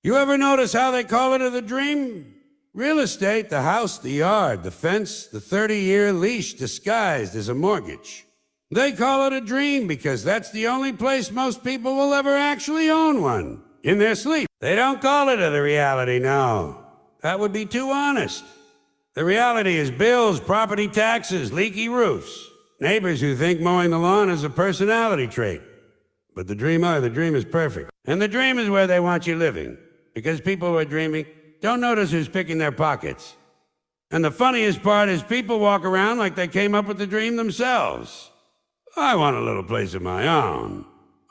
You ever notice how they call it the dream? Real estate, the house, the yard, the fence, the 30-year leash disguised as a mortgage. They call it a dream because that's the only place most people will ever actually own one, in their sleep. They don't call it the reality, no. That would be too honest. The reality is bills, property taxes, leaky roofs, neighbors who think mowing the lawn is a personality trait. But the dream is perfect. And the dream is where they want you living, because people who are dreaming don't notice who's picking their pockets. And the funniest part is people walk around like they came up with the dream themselves. I want a little place of my own.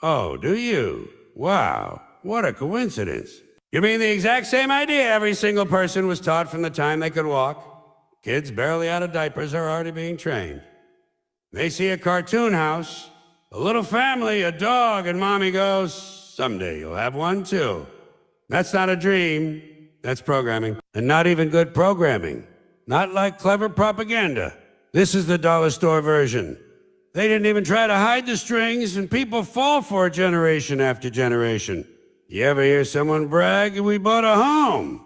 Oh, do you? Wow, what a coincidence. You mean the exact same idea every single person was taught from the time they could walk? Kids barely out of diapers are already being trained. They see a cartoon house, a little family, a dog, and mommy goes, someday you'll have one too. That's not a dream, that's programming. And not even good programming. Not like clever propaganda. This is the dollar store version. They didn't even try to hide the strings, and people fall for it generation after generation. You ever hear someone brag, we bought a home?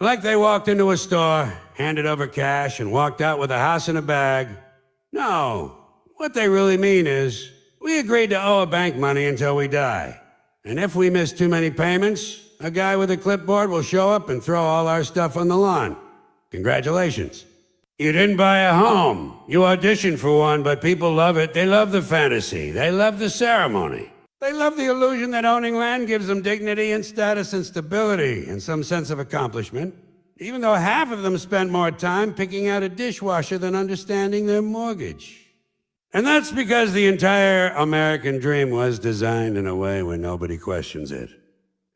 Like they walked into a store, handed over cash, and walked out with a house in a bag. No, what they really mean is, we agreed to owe a bank money until we die. And if we miss too many payments, a guy with a clipboard will show up and throw all our stuff on the lawn. Congratulations. You didn't buy a home. You auditioned for one, but people love it. They love the fantasy. They love the ceremony. They love the illusion that owning land gives them dignity and status and stability and some sense of accomplishment, even though half of them spent more time picking out a dishwasher than understanding their mortgage. And that's because the entire American dream was designed in a way where nobody questions it.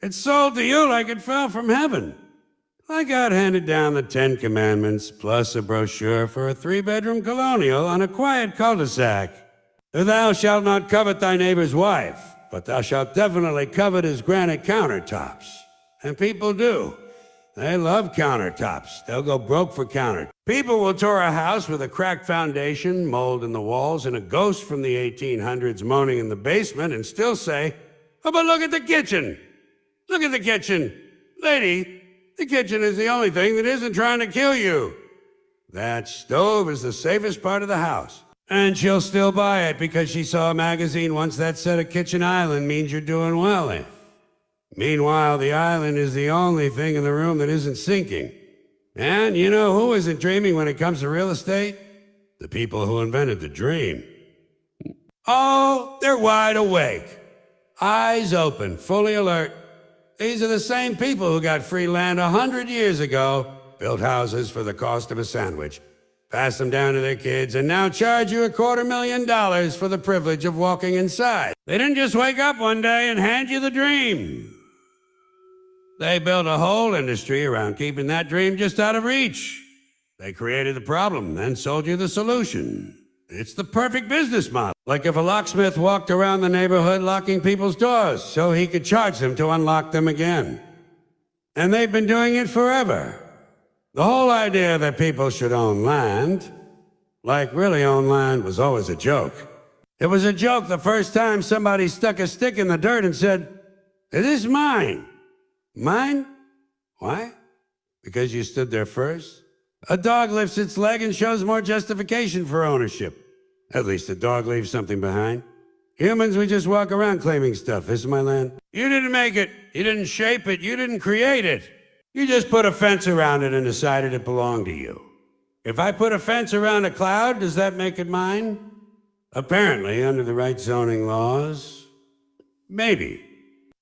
It's sold to you like it fell from heaven. Like God handed down the 10 Commandments, plus a brochure for a 3-bedroom colonial on a quiet cul-de-sac. Thou shalt not covet thy neighbor's wife, but thou shalt definitely covet his granite countertops. And people do. They love countertops. They'll go broke for counter. People will tour a house with a cracked foundation, mold in the walls, and a ghost from the 1800s moaning in the basement and still say, oh, but look at the kitchen. Look at the kitchen. Lady, the kitchen is the only thing that isn't trying to kill you. That stove is the safest part of the house. And she'll still buy it because she saw a magazine once that said a kitchen island means you're doing well in. Meanwhile, the island is the only thing in the room that isn't sinking. And you know who isn't dreaming when it comes to real estate? The people who invented the dream. Oh, they're wide awake. Eyes open, fully alert. These are the same people who got free land 100 years ago, built houses for the cost of a sandwich, passed them down to their kids, and now charge you $250,000 for the privilege of walking inside. They didn't just wake up one day and hand you the dream. They built a whole industry around keeping that dream just out of reach. They created the problem, then sold you the solution. It's the perfect business model. Like if a locksmith walked around the neighborhood locking people's doors so he could charge them to unlock them again. And they've been doing it forever. The whole idea that people should own land, like really own land, was always a joke. It was a joke the first time somebody stuck a stick in the dirt and said, it is mine. Mine? Why? Because you stood there first? A dog lifts its leg and shows more justification for ownership. At least a dog leaves something behind. Humans, we just walk around claiming stuff. This is my land. You didn't make it. You didn't shape it. You didn't create it. You just put a fence around it and decided it belonged to you. If I put a fence around a cloud, does that make it mine? Apparently, under the right zoning laws, maybe.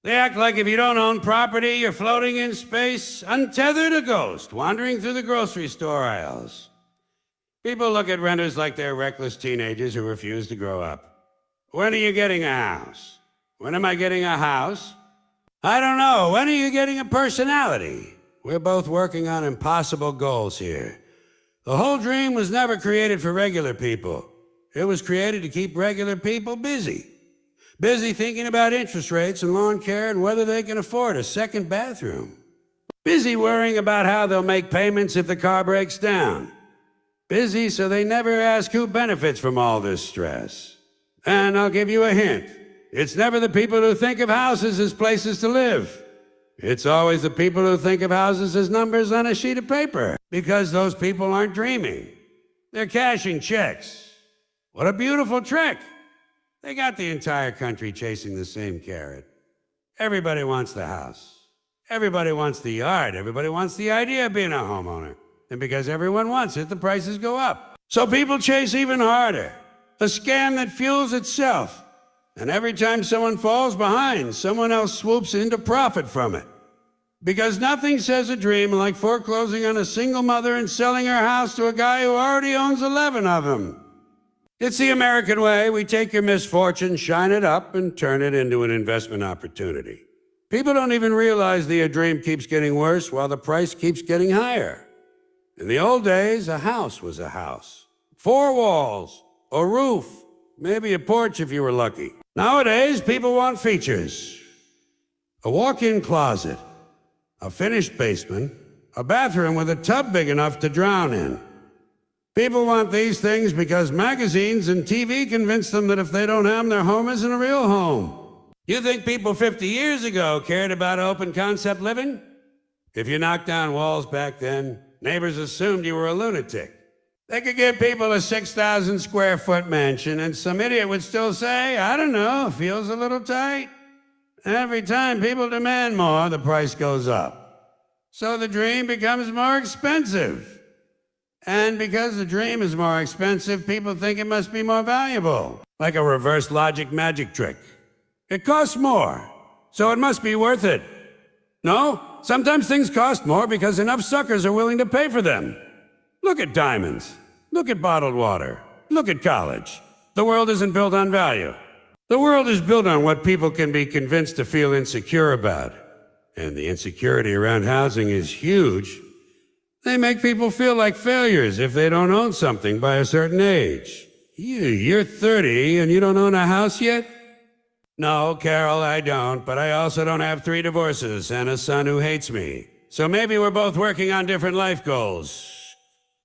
They act like if you don't own property, you're floating in space, untethered, a ghost, wandering through the grocery store aisles. People look at renters like they're reckless teenagers who refuse to grow up. When are you getting a house? When am I getting a house? I don't know. When are you getting a personality? We're both working on impossible goals here. The whole dream was never created for regular people. It was created to keep regular people busy. Busy thinking about interest rates and lawn care and whether they can afford a second bathroom. Busy worrying about how they'll make payments if the car breaks down. Busy so they never ask who benefits from all this stress. And I'll give you a hint. It's never the people who think of houses as places to live. It's always the people who think of houses as numbers on a sheet of paper, because those people aren't dreaming. They're cashing checks. What a beautiful trick. They got the entire country chasing the same carrot. Everybody wants the house. Everybody wants the yard. Everybody wants the idea of being a homeowner. And because everyone wants it, the prices go up. So people chase even harder. A scam that fuels itself. And every time someone falls behind, someone else swoops in to profit from it. Because nothing says a dream like foreclosing on a single mother and selling her house to a guy who already owns 11 of them. It's the American way. We take your misfortune, shine it up, and turn it into an investment opportunity. People don't even realize the dream keeps getting worse while the price keeps getting higher. In the old days, a house was a house. 4 walls, a roof, maybe a porch if you were lucky. Nowadays, people want features. A walk-in closet, a finished basement, a bathroom with a tub big enough to drown in. People want these things because magazines and TV convince them that if they don't have them, their home isn't a real home. You think people 50 years ago cared about open concept living? If you knocked down walls back then, neighbors assumed you were a lunatic. They could give people a 6,000 square foot mansion and some idiot would still say, I don't know, feels a little tight. And every time people demand more, the price goes up. So the dream becomes more expensive. And because the dream is more expensive, people think it must be more valuable. Like a reverse logic magic trick. It costs more, so it must be worth it. No, sometimes things cost more because enough suckers are willing to pay for them. Look at diamonds. Look at bottled water. Look at college. The world isn't built on value. The world is built on what people can be convinced to feel insecure about. And the insecurity around housing is huge. They make people feel like failures if they don't own something by a certain age. You're 30 and you don't own a house yet? No, Carol, I don't, but I also don't have 3 divorces and a son who hates me. So maybe we're both working on different life goals.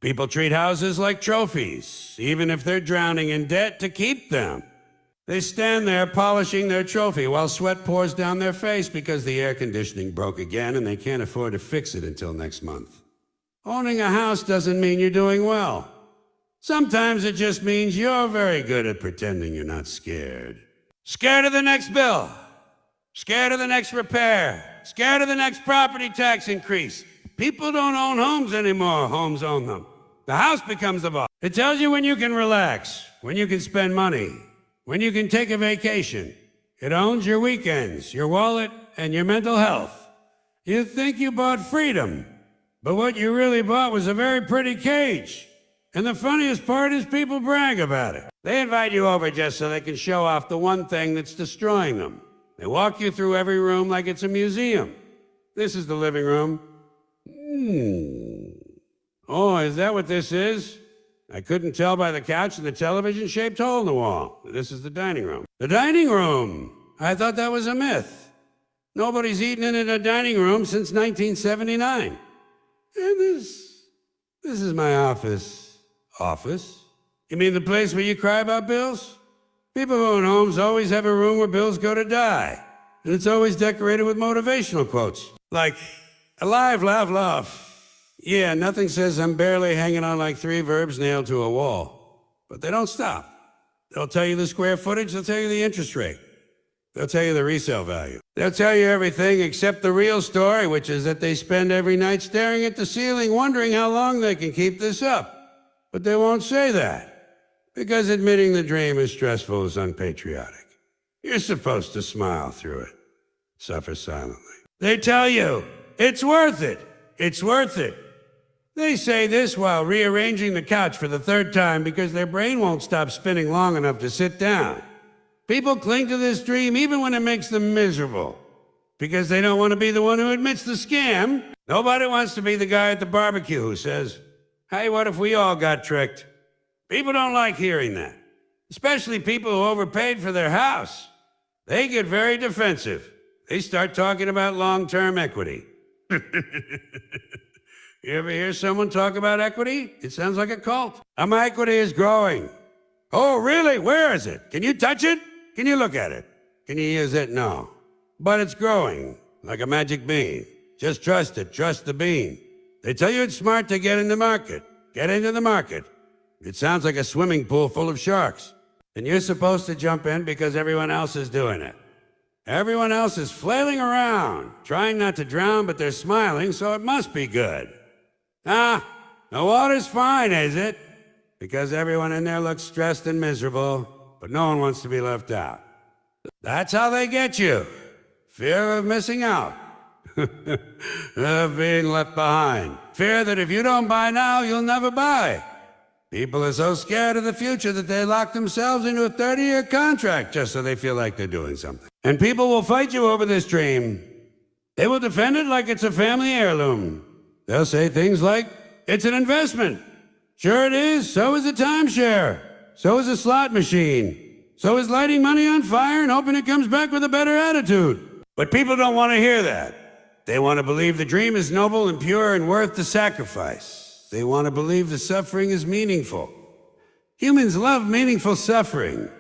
People treat houses like trophies, even if they're drowning in debt to keep them. They stand there polishing their trophy while sweat pours down their face because the air conditioning broke again and they can't afford to fix it until next month. Owning a house doesn't mean you're doing well. Sometimes it just means you're very good at pretending you're not scared. Scared of the next bill. Scared of the next repair. Scared of the next property tax increase. People don't own homes anymore. Homes own them. The house becomes the boss. It tells you when you can relax, when you can spend money, when you can take a vacation. It owns your weekends, your wallet, and your mental health. You think you bought freedom. But what you really bought was a very pretty cage. And the funniest part is people brag about it. They invite you over just so they can show off the one thing that's destroying them. They walk you through every room like it's a museum. This is the living room. Oh, is that what this is? I couldn't tell by the couch and the television-shaped hole in the wall. This is the dining room. The dining room! I thought that was a myth. Nobody's eaten in a dining room since 1979. And this is my office. Office? You mean the place where you cry about bills? People who own homes always have a room where bills go to die. And it's always decorated with motivational quotes. Like, alive, laugh, laugh. Yeah, nothing says I'm barely hanging on like 3 verbs nailed to a wall. But they don't stop. They'll tell you the square footage, they'll tell you the interest rate. They'll tell you the resale value. They'll tell you everything except the real story, which is that they spend every night staring at the ceiling, wondering how long they can keep this up. But they won't say that, because admitting the dream is stressful is unpatriotic. You're supposed to smile through it, suffer silently. They tell you, it's worth it, it's worth it. They say this while rearranging the couch for the 3rd time because their brain won't stop spinning long enough to sit down. People cling to this dream even when it makes them miserable, because they don't want to be the one who admits the scam. Nobody wants to be the guy at the barbecue who says, hey, what if we all got tricked? People don't like hearing that, especially people who overpaid for their house. They get very defensive. They start talking about long-term equity. You ever hear someone talk about equity? It sounds like a cult. My equity is growing. Oh, really? Where is it? Can you touch it? Can you look at it? Can you use it? No. But it's growing. like a magic bean. Just trust it, trust the bean. They tell you it's smart to get in the market. Get into the market. It sounds like a swimming pool full of sharks. And you're supposed to jump in because everyone else is doing it. Everyone else is flailing around, trying not to drown, but they're smiling, so it must be good. The water's fine, is it? Because everyone in there looks stressed and miserable, but no one wants to be left out. That's how they get you. Fear of missing out. Of being left behind. Fear that if you don't buy now, you'll never buy. People are so scared of the future that they lock themselves into a 30-year contract just so they feel like they're doing something. And people will fight you over this dream. They will defend it like it's a family heirloom. They'll say things like, it's an investment. Sure it is, so is a timeshare. So is a slot machine. So is lighting money on fire and hoping it comes back with a better attitude. But people don't want to hear that. They want to believe the dream is noble and pure and worth the sacrifice. They want to believe the suffering is meaningful. Humans love meaningful suffering.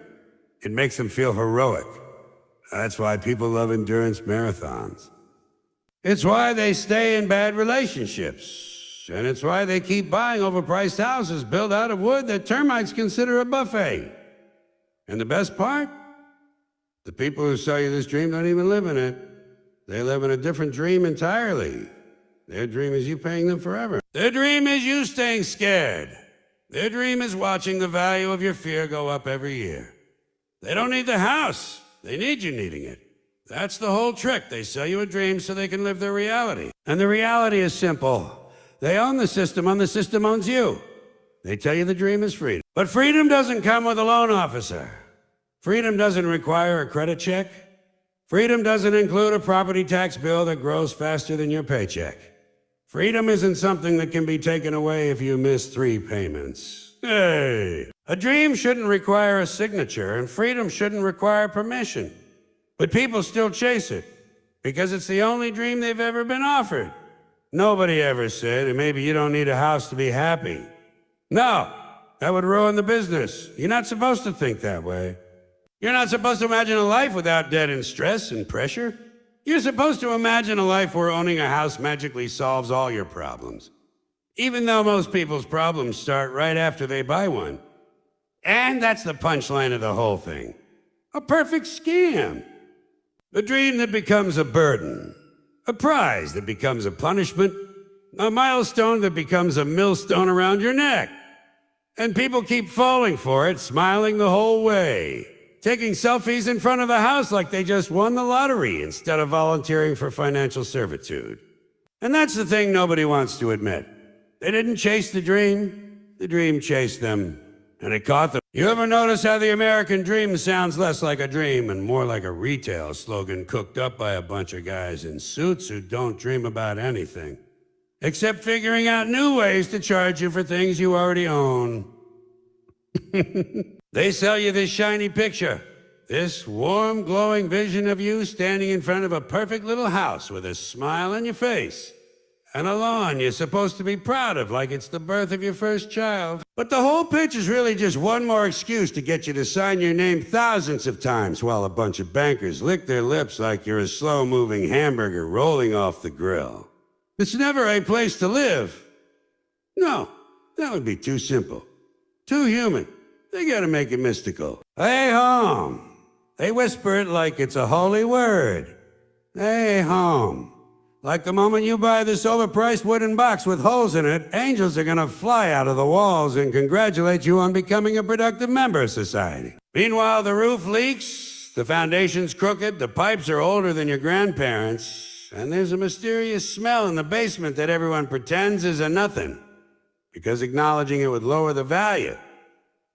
It makes them feel heroic. That's why people love endurance marathons. It's why they stay in bad relationships. And it's why they keep buying overpriced houses built out of wood that termites consider a buffet. And the best part? The people who sell you this dream don't even live in it. They live in a different dream entirely. Their dream is you paying them forever. Their dream is you staying scared. Their dream is watching the value of your fear go up every year. They don't need the house. They need you needing it. That's the whole trick. They sell you a dream so they can live their reality. And the reality is simple. They own the system owns you. They tell you the dream is freedom. But freedom doesn't come with a loan officer. Freedom doesn't require a credit check. Freedom doesn't include a property tax bill that grows faster than your paycheck. Freedom isn't something that can be taken away if you miss 3 payments. Hey! A dream shouldn't require a signature, and freedom shouldn't require permission. But people still chase it, because it's the only dream they've ever been offered. Nobody ever said, maybe you don't need a house to be happy. No, that would ruin the business. You're not supposed to think that way. You're not supposed to imagine a life without debt and stress and pressure. You're supposed to imagine a life where owning a house magically solves all your problems. Even though most people's problems start right after they buy one. And that's the punchline of the whole thing. A perfect scam. A dream that becomes a burden. A prize that becomes a punishment. A milestone that becomes a millstone around your neck. And people keep falling for it, smiling the whole way. Taking selfies in front of the house like they just won the lottery instead of volunteering for financial servitude. And that's the thing nobody wants to admit. They didn't chase the dream chased them, and it caught them. You ever notice how the American dream sounds less like a dream and more like a retail slogan cooked up by a bunch of guys in suits who don't dream about anything, except figuring out new ways to charge you for things you already own? They sell you this shiny picture, this warm, glowing vision of you standing in front of a perfect little house with a smile on your face and a lawn you're supposed to be proud of like it's the birth of your first child. But the whole pitch is really just one more excuse to get you to sign your name thousands of times while a bunch of bankers lick their lips like you're a slow-moving hamburger rolling off the grill. It's never a place to live. No, that would be too simple, too human. They gotta make it mystical. Hey, home. They whisper it like it's a holy word. Hey, home. Like the moment you buy this overpriced wooden box with holes in it, angels are gonna fly out of the walls and congratulate you on becoming a productive member of society. Meanwhile, the roof leaks, the foundation's crooked, the pipes are older than your grandparents, and there's a mysterious smell in the basement that everyone pretends is a nothing, because acknowledging it would lower the value.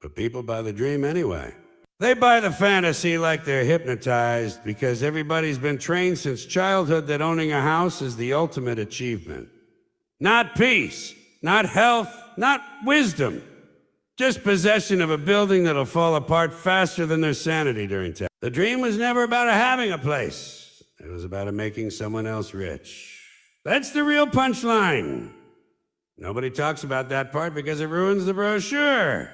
But people buy the dream anyway. They buy the fantasy like they're hypnotized because everybody's been trained since childhood that owning a house is the ultimate achievement. Not peace, not health, not wisdom. Just possession of a building that'll fall apart faster than their sanity during time. The dream was never about having a place. It was about making someone else rich. That's the real punchline. Nobody talks about that part because it ruins the brochure.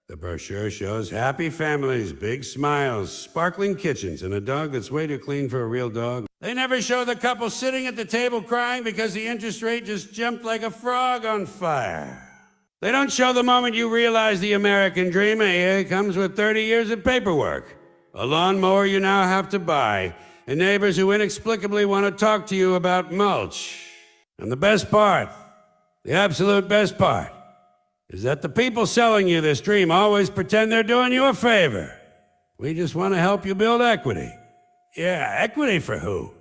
The brochure shows happy families, big smiles, sparkling kitchens, and a dog that's way too clean for a real dog. They never show the couple sitting at the table crying because the interest rate just jumped like a frog on fire. They don't show the moment you realize the American dream here comes with 30 years of paperwork, a lawnmower you now have to buy, and neighbors who inexplicably want to talk to you about mulch. And the best part, the absolute best part, is that the people selling you this dream always pretend they're doing you a favor. We just want to help you build equity. Yeah, equity for who?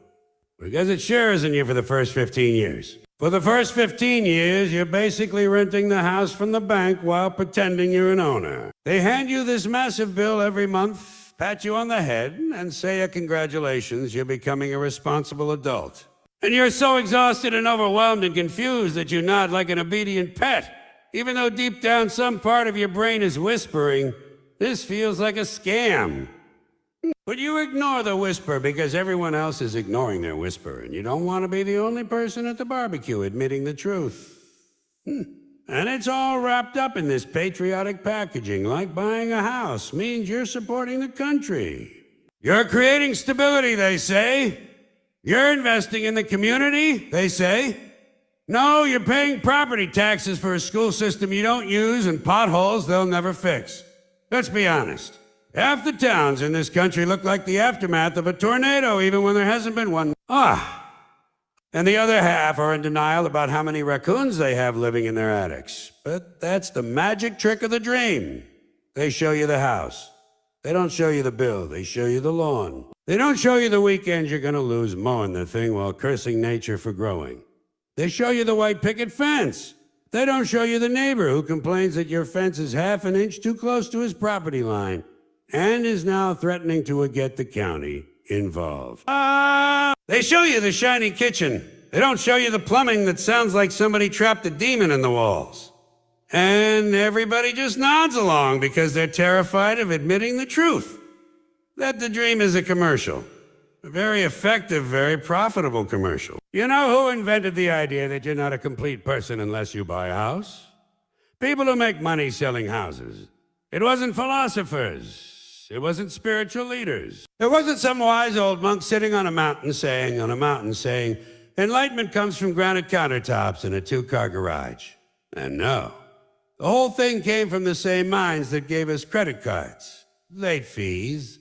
Because it sure isn't you for the first 15 years. For the first 15 years, you're basically renting the house from the bank while pretending you're an owner. They hand you this massive bill every month, pat you on the head, and say congratulations, you're becoming a responsible adult. And you're so exhausted and overwhelmed and confused that you nod like an obedient pet, even though deep down some part of your brain is whispering, this feels like a scam. But you ignore the whisper because everyone else is ignoring their whisper, and you don't want to be the only person at the barbecue admitting the truth. And it's all wrapped up in this patriotic packaging, like buying a house means you're supporting the country. You're creating stability, they say. You're investing in the community, they say. No, you're paying property taxes for a school system you don't use and potholes they'll never fix. Let's be honest. Half the towns in this country look like the aftermath of a tornado, even when there hasn't been one. And the other half are in denial about how many raccoons they have living in their attics. But that's the magic trick of the dream. They show you the house. They don't show you the bill. They show you the lawn. They don't show you the weekend you're going to lose mowing the thing while cursing nature for growing. They show you the white picket fence. They don't show you the neighbor who complains that your fence is half an inch too close to his property line and is now threatening to get the county involved. They show you the shiny kitchen. They don't show you the plumbing that sounds like somebody trapped a demon in the walls. And everybody just nods along because they're terrified of admitting the truth. That the dream is a commercial. A very effective, very profitable commercial. You know who invented the idea that you're not a complete person unless you buy a house? People who make money selling houses. It wasn't philosophers. It wasn't spiritual leaders. It wasn't some wise old monk sitting on a mountain saying, enlightenment comes from granite countertops and a 2-car garage. And no, the whole thing came from the same minds that gave us credit cards, late fees,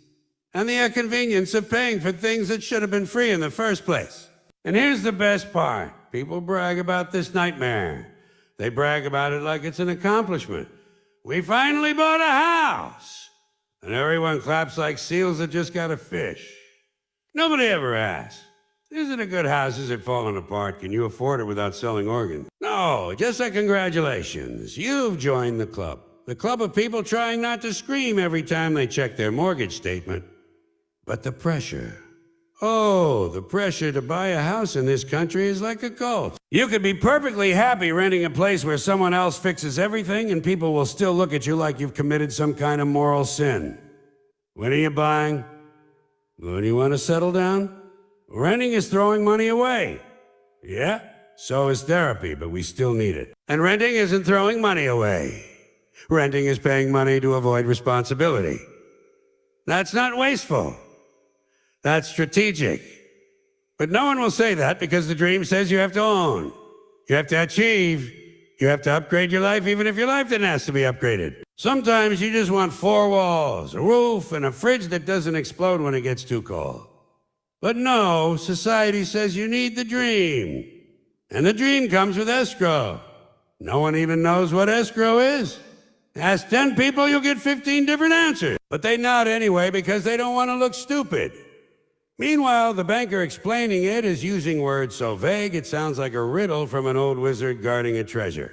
and the inconvenience of paying for things that should have been free in the first place. And here's the best part. People brag about this nightmare. They brag about it like it's an accomplishment. We finally bought a house. And everyone claps like seals that just got a fish. Nobody ever asks, is it a good house? Is it falling apart? Can you afford it without selling organs? No, just a congratulations. You've joined the club. The club of people trying not to scream every time they check their mortgage statement. But the pressure. Oh, the pressure to buy a house in this country is like a cult. You could be perfectly happy renting a place where someone else fixes everything and people will still look at you like you've committed some kind of moral sin. When are you buying? When do you want to settle down? Renting is throwing money away. Yeah, so is therapy, but we still need it. And renting isn't throwing money away. Renting is paying money to avoid responsibility. That's not wasteful. That's strategic. But no one will say that because the dream says you have to own. You have to achieve. You have to upgrade your life even if your life didn't ask to be upgraded. Sometimes you just want 4 walls, a roof, and a fridge that doesn't explode when it gets too cold. But no, society says you need the dream. And the dream comes with escrow. No one even knows what escrow is. Ask 10 people, you'll get 15 different answers. But they nod anyway because they don't want to look stupid. Meanwhile, the banker explaining it is using words so vague it sounds like a riddle from an old wizard guarding a treasure.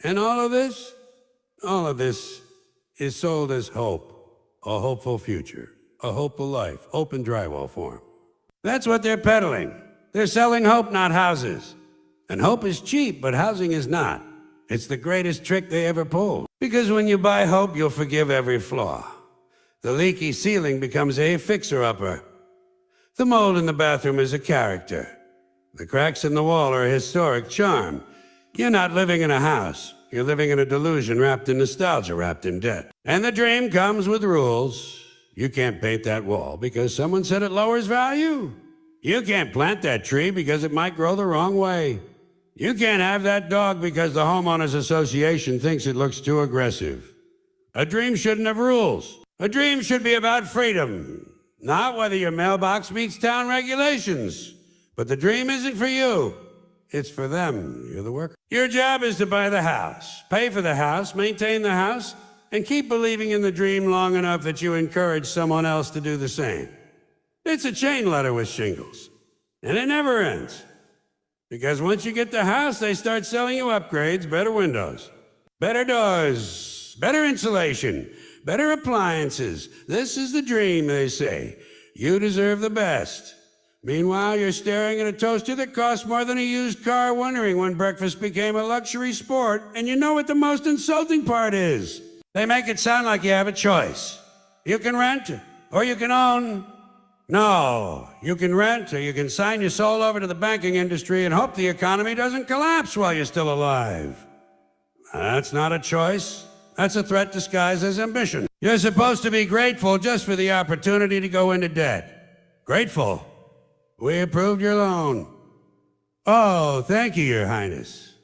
And all of this is sold as hope, a hopeful future, a hopeful life, open drywall form. That's what they're peddling. They're selling hope, not houses. And hope is cheap, but housing is not. It's the greatest trick they ever pulled. Because when you buy hope, you'll forgive every flaw. The leaky ceiling becomes a fixer-upper. The mold in the bathroom is a character. The cracks in the wall are a historic charm. You're not living in a house. You're living in a delusion wrapped in nostalgia, wrapped in debt. And the dream comes with rules. You can't paint that wall because someone said it lowers value. You can't plant that tree because it might grow the wrong way. You can't have that dog because the homeowners association thinks it looks too aggressive. A dream shouldn't have rules. A dream should be about freedom, not whether your mailbox meets town regulations. But the dream isn't for you. It's for them. You're the worker. Your job is to buy the house, pay for the house, maintain the house, and keep believing in the dream long enough that you encourage someone else to do the same. It's a chain letter with shingles, and it never ends. Because once you get the house, they start selling you upgrades, better windows, better doors, better insulation, better appliances. This is the dream, they say. You deserve the best. Meanwhile, you're staring at a toaster that costs more than a used car, wondering when breakfast became a luxury sport, and you know what the most insulting part is. They make it sound like you have a choice. You can rent, or you can own. No, you can rent, or you can sign your soul over to the banking industry and hope the economy doesn't collapse while you're still alive. That's not a choice. That's a threat disguised as ambition. You're supposed to be grateful just for the opportunity to go into debt. Grateful. We approved your loan. Oh, thank you, Your Highness.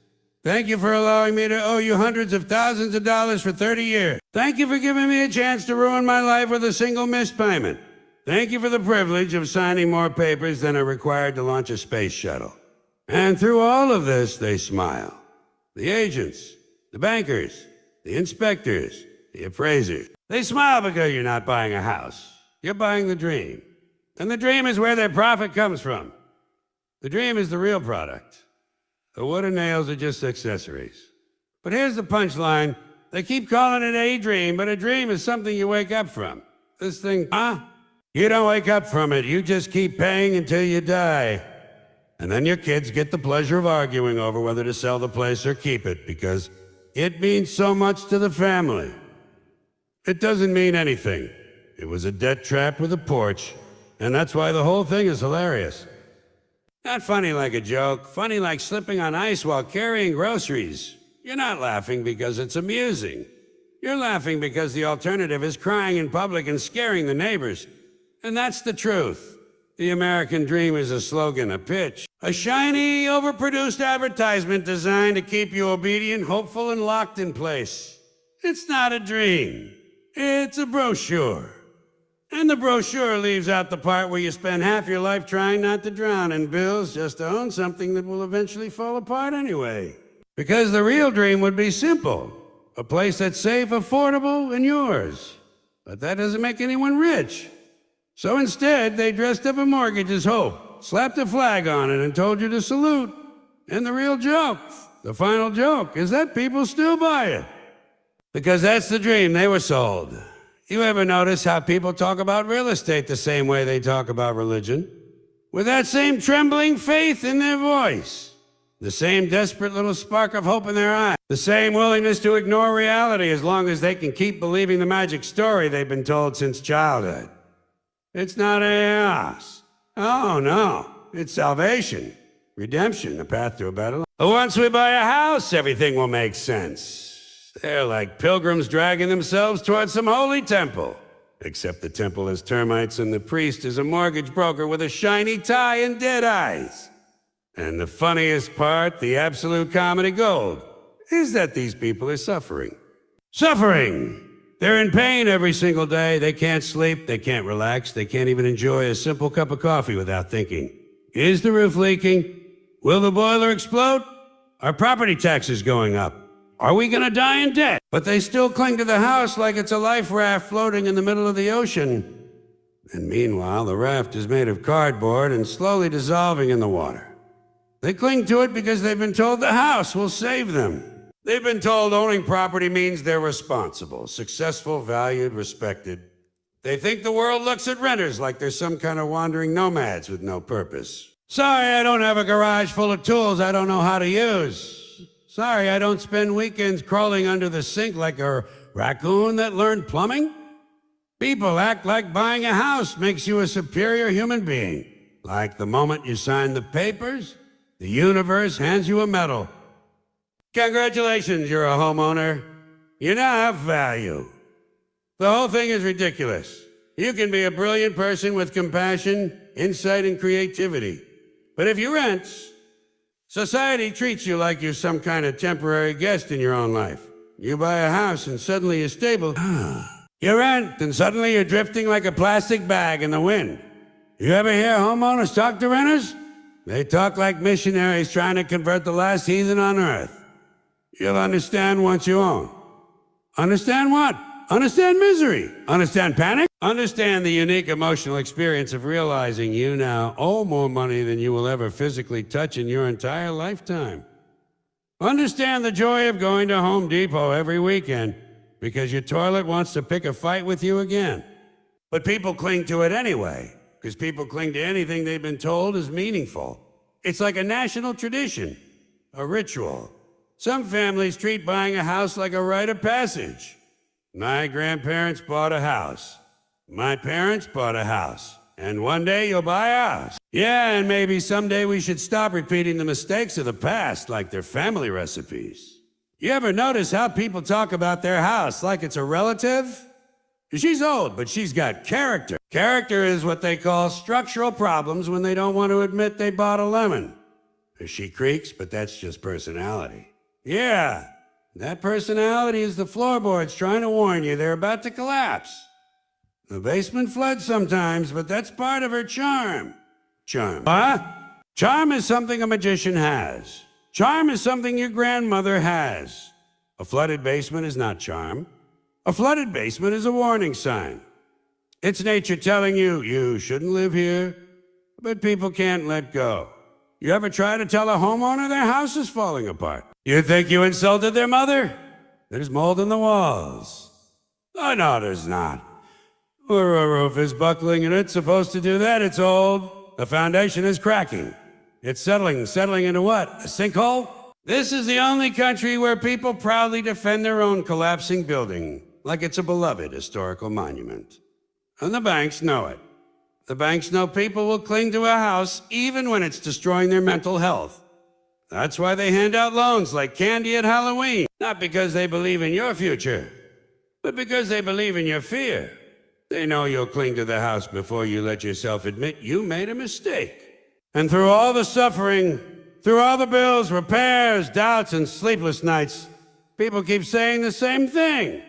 Thank you for allowing me to owe you hundreds of thousands of dollars for 30 years. Thank you for giving me a chance to ruin my life with a single missed payment. Thank you for the privilege of signing more papers than are required to launch a space shuttle. And through all of this, they smile. The agents, the bankers, the inspectors, the appraisers. They smile because you're not buying a house. You're buying the dream. And the dream is where their profit comes from. The dream is the real product. The wood and nails are just accessories. But here's the punchline. They keep calling it a dream, but a dream is something you wake up from. This thing, You don't wake up from it. You just keep paying until you die. And then your kids get the pleasure of arguing over whether to sell the place or keep it because it means so much to the family. It doesn't mean anything. It was a debt trap with a porch, and that's why the whole thing is hilarious. Not funny like a joke, funny like slipping on ice while carrying groceries. You're not laughing because it's amusing. You're laughing because the alternative is crying in public and scaring the neighbors. And that's the truth. The American dream is a slogan, a pitch, a shiny, overproduced advertisement designed to keep you obedient, hopeful, and locked in place. It's not a dream. It's a brochure. And the brochure leaves out the part where you spend half your life trying not to drown in bills just to own something that will eventually fall apart anyway. Because the real dream would be simple. A place that's safe, affordable, and yours. But that doesn't make anyone rich. So instead, they dressed up a mortgage as hope, slapped a flag on it, and told you to salute. And the real joke, the final joke, is that people still buy it. Because that's the dream they were sold. You ever notice how people talk about real estate the same way they talk about religion? With that same trembling faith in their voice. The same desperate little spark of hope in their eye. The same willingness to ignore reality as long as they can keep believing the magic story they've been told since childhood. It's not a house. Oh, no. It's salvation, redemption, the path to a better life. Once we buy a house, everything will make sense. They're like pilgrims dragging themselves towards some holy temple. Except the temple has termites and the priest is a mortgage broker with a shiny tie and dead eyes. And the funniest part, the absolute comedy gold, is that these people are suffering. Suffering! They're in pain every single day. They can't sleep, they can't relax, they can't even enjoy a simple cup of coffee without thinking, is the roof leaking? Will the boiler explode? Are property taxes going up? Are we gonna die in debt? But they still cling to the house like it's a life raft floating in the middle of the ocean. And meanwhile, the raft is made of cardboard and slowly dissolving in the water. They cling to it because they've been told the house will save them. They've been told owning property means they're responsible, successful, valued, respected. They think the world looks at renters like they're some kind of wandering nomads with no purpose. Sorry, I don't have a garage full of tools I don't know how to use. Sorry, I don't spend weekends crawling under the sink like a raccoon that learned plumbing. People act like buying a house makes you a superior human being. Like the moment you sign the papers, the universe hands you a medal. Congratulations, you're a homeowner. You now have value. The whole thing is ridiculous. You can be a brilliant person with compassion, insight, and creativity. But if you rent, society treats you like you're some kind of temporary guest in your own life. You buy a house and suddenly you're stable. You rent and suddenly you're drifting like a plastic bag in the wind. You ever hear homeowners talk to renters? They talk like missionaries trying to convert the last heathen on earth. You'll understand once you own. Understand what? Understand misery. Understand panic. Understand the unique emotional experience of realizing you now owe more money than you will ever physically touch in your entire lifetime. Understand the joy of going to Home Depot every weekend because your toilet wants to pick a fight with you again. But people cling to it anyway, because people cling to anything they've been told is meaningful. It's like a national tradition, a ritual. Some families treat buying a house like a rite of passage. My grandparents bought a house. My parents bought a house. And one day you'll buy a house. Yeah, and maybe someday we should stop repeating the mistakes of the past like they're family recipes. You ever notice how people talk about their house like it's a relative? She's old, but she's got character. Character is what they call structural problems when they don't want to admit they bought a lemon. She creaks, but that's just personality. Yeah, that personality is the floorboards trying to warn you they're about to collapse. The basement floods sometimes, but that's part of her charm. Charm. Huh? Charm is something a magician has. Charm is something your grandmother has. A flooded basement is not charm. A flooded basement is a warning sign. It's nature telling you, you shouldn't live here, but people can't let go. You ever try to tell a homeowner their house is falling apart? You think you insulted their mother? There's mold in the walls. Oh, no, there's not. Or a roof is buckling and it's supposed to do that. It's old. The foundation is cracking. It's settling into what? A sinkhole? This is the only country where people proudly defend their own collapsing building like it's a beloved historical monument. And the banks know it. The banks know people will cling to a house even when it's destroying their mental health. That's why they hand out loans like candy at Halloween. Not because they believe in your future, but because they believe in your fear. They know you'll cling to the house before you let yourself admit you made a mistake. And through all the suffering, through all the bills, repairs, doubts, and sleepless nights, people keep saying the same thing.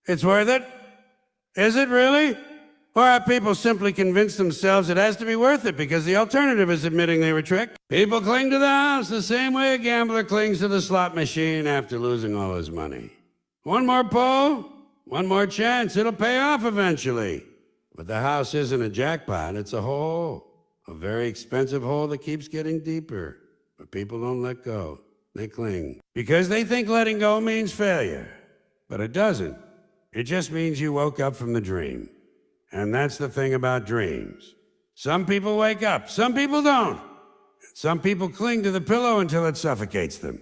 It's worth it? Is it really? Or have people simply convinced themselves it has to be worth it because the alternative is admitting they were tricked? People cling to the house the same way a gambler clings to the slot machine after losing all his money. One more pull, one more chance, it'll pay off eventually. But the house isn't a jackpot, it's a hole. A very expensive hole that keeps getting deeper. But people don't let go. They cling. Because they think letting go means failure. But it doesn't. It just means you woke up from the dream. And that's the thing about dreams. Some people wake up, some people don't. Some people cling to the pillow until it suffocates them.